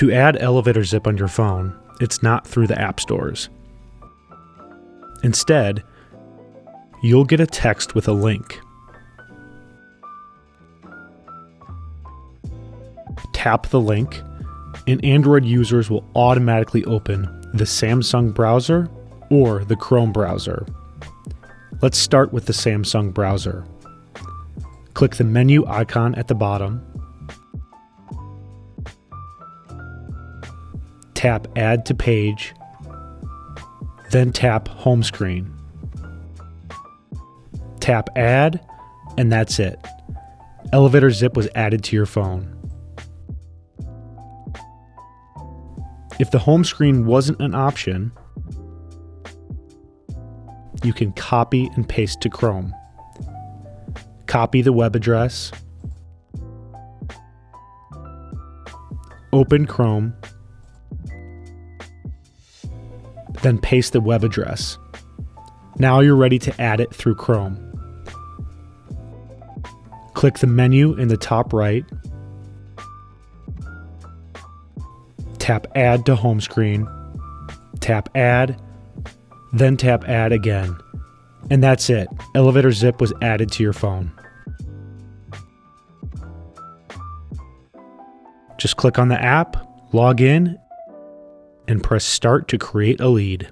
To add ElevatorZip on your phone, it's not through the app stores. Instead, you'll get a text with a link. Tap the link, and Android users will automatically open the Samsung browser or the Chrome browser. Let's start with the Samsung browser. Click the menu icon at the bottom. Tap Add to Page, then tap Home Screen. Tap Add, and that's it. ElevatorZip was added to your phone. If the home screen wasn't an option, you can copy and paste to Chrome. Copy the web address, open Chrome, then paste the web address. Now you're ready to add it through Chrome. Click the menu in the top right, tap Add to Home Screen, tap Add, then tap Add again. And that's it. ElevatorZip was added to your phone. Just click on the app, log in, and press Start to create a lead.